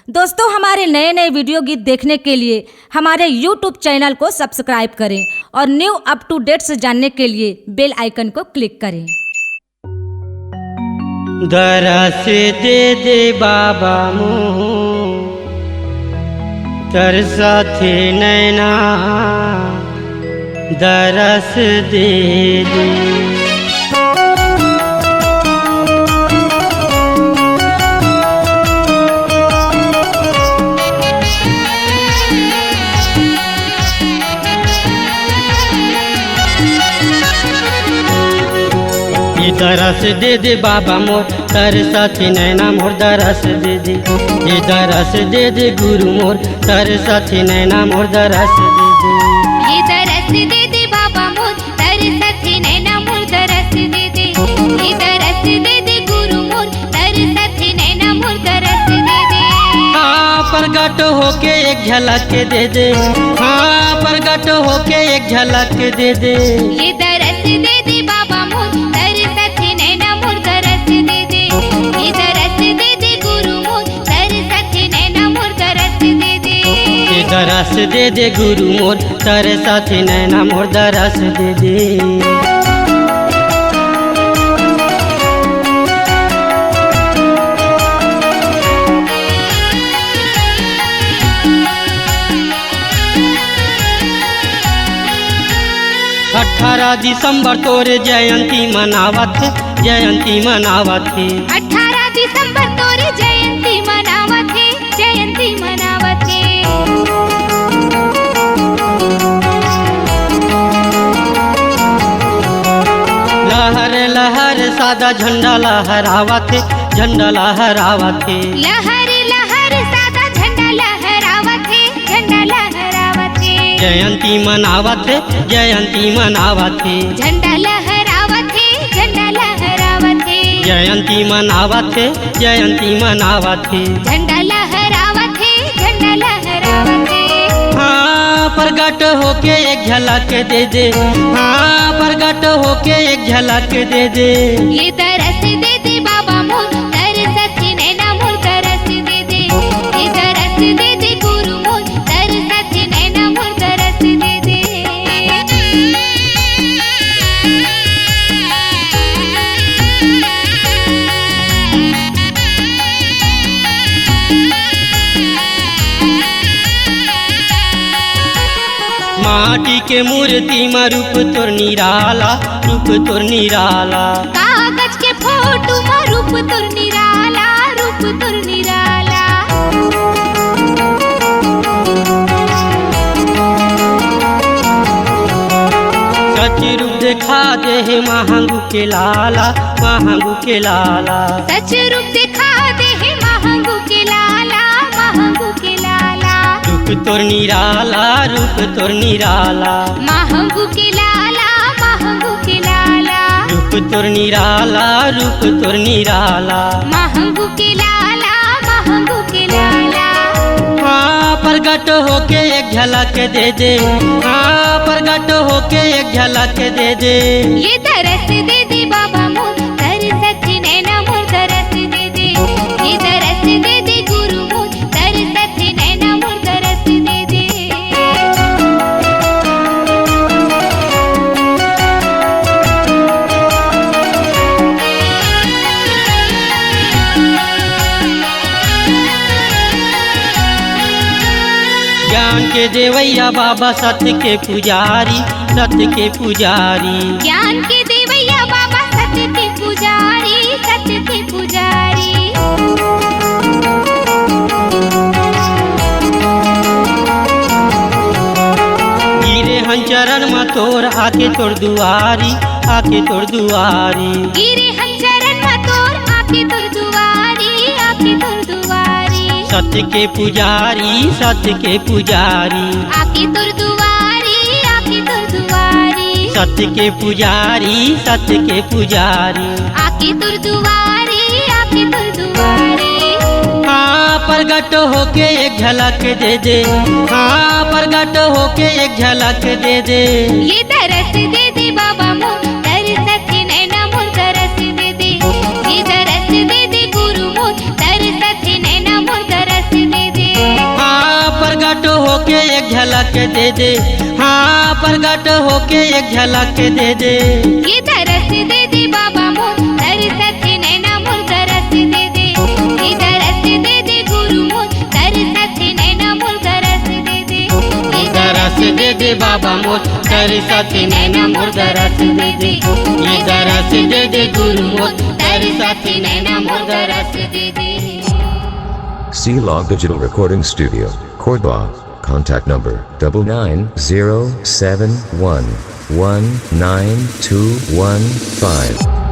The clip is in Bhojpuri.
दोस्तों, हमारे नए नए वीडियो गीत देखने के लिए हमारे YouTube चैनल को सब्सक्राइब करें और न्यू अप टू डेट्स जानने के लिए बेल आइकन को क्लिक करें। दरस दे दे बाबा मुँह तरसा थे नैना, दरस दे दे। दरस दे दे बाबा मोर तरसा थे नैना मोर, दरस दे दे। ये दरस दे दे गुरु मोर तरसा थे नैना मोर, दरस दे दे। ये दरस दे दे बाबा मोर तरसा थे नैना मोर, दरस दे दे। ये दरस दे दे गुरु मोर तरसा थे नैना मोर, दरस दे दे। हाँ प्रगट होके एक झलक दे दे, हाँ प्रगट होके एक झलक दे दे। ये दरस दे दे बाबा मोर तरसा थे नैना मोर, दरस दे दे। ये दरस दे दे गुरु मोर तरसा थे नैना मोर, दरस दे दे। ये दरस दे दे गुरु मोर तरसा थे नैना मोर, दरस दे दे। अठारह दिसंबर तोरे जयंती मनावत, जयंती मनावत। 18 दिसंबर तोरे जयंती मनावत है, जयंती मनावत है। लहर लहर सादा झंडा लहरावत, झंडा लहरावत। लहर लहर सादा झंडा लहरावत है, झंडा लहरावत है। जयंती मनावत, जयंती मनावत। झंडा लहरावत है, झंडा लहरावत है। जयंती मनावत, जयंती मनावत। झंडा लहरावत है, झंडा लहरावत है। हाँ प्रगट होके एक झलक दे दे, हाँ प्रगट होके एक झलक दे दे। ये दरस दे दे बाबा मोर तरसा थे नैना मोर, दरस दे दे। ये दरस दे दे गुरु मोर तरसा थे नैना मोर, दरस दे दे। माटी के मूर्ति में रूप तोर निराला, रूप तोर निराला। कागज के फोटो में रूप तुर निराला, रूप तुर निराला। सच रूप देखा दे हे महंगू के लाला, महंगू के लाला। सच रूप दिखा दे हे महंगू के लाला, महंगू के लाला। रूप तोर निराला, रूप तोर निराला। महंगू के लाला, महंगू के लाला। रूप तोर निराला, रूप तोर निराला। महंगू के लाला, महंगू के लाला। हाँ प्रगट होके एक झलक दे दे, हाँ प्रगट होके एक झलक दे दे। ये दरस दे दे बाबा मोर तरसा थे नैना मोर, दरस दे दे। ये दरस दे दे गुरु मोर तरसा थे नैना मोर, दरस दे दे। ज्ञान के देवैया बाबा सत्य के पुजारी, सत्य के पुजारी। ज्ञान के देवैया बाबा सत्य के पुजारी, सत्य के पुजारी। गिरे हन चरण में तोर आके तोर दुआरी, आके तोर दुआरी। गिरे हम चरण में तोर आके तोर दुआरी, आके तोर दुआरी। सत्य के पुजारी, सत्य के पुजारी। आके तोर दुआरी, आके तोर दुआरी। सत्य के पुजारी, सत्य के पुजारी। आके तोर दुआरी, आके तोर दुआरी। हाँ प्रगट होके एक झलक दे दे, हाँ प्रगट होके एक झलक दे दे। ये दरस दे दे बाबा मोर तरसा थे नैना मोर, दरस दे दे। ये दरस दे दे गुरु मोर तरसा थे नैना मोर, दरस दे झलक दे दे, हाँ प्रगट होके एक झलक दे दे। ये दरस दे दे बाबा मोर तरसत नैना मोर दरस दे दे, ये दरस दे दे गुरु मोर तरसत नैना मोर दरस दे दे, ये दरस दे दे बाबा मोर तरसत नैना मोर दरस दे दे, ये दरस दे दे गुरु मोर तरसत नैना मोर दरस दे दे। C-Log Digital Recording Studio, Cordoba. Contact number 9907119215.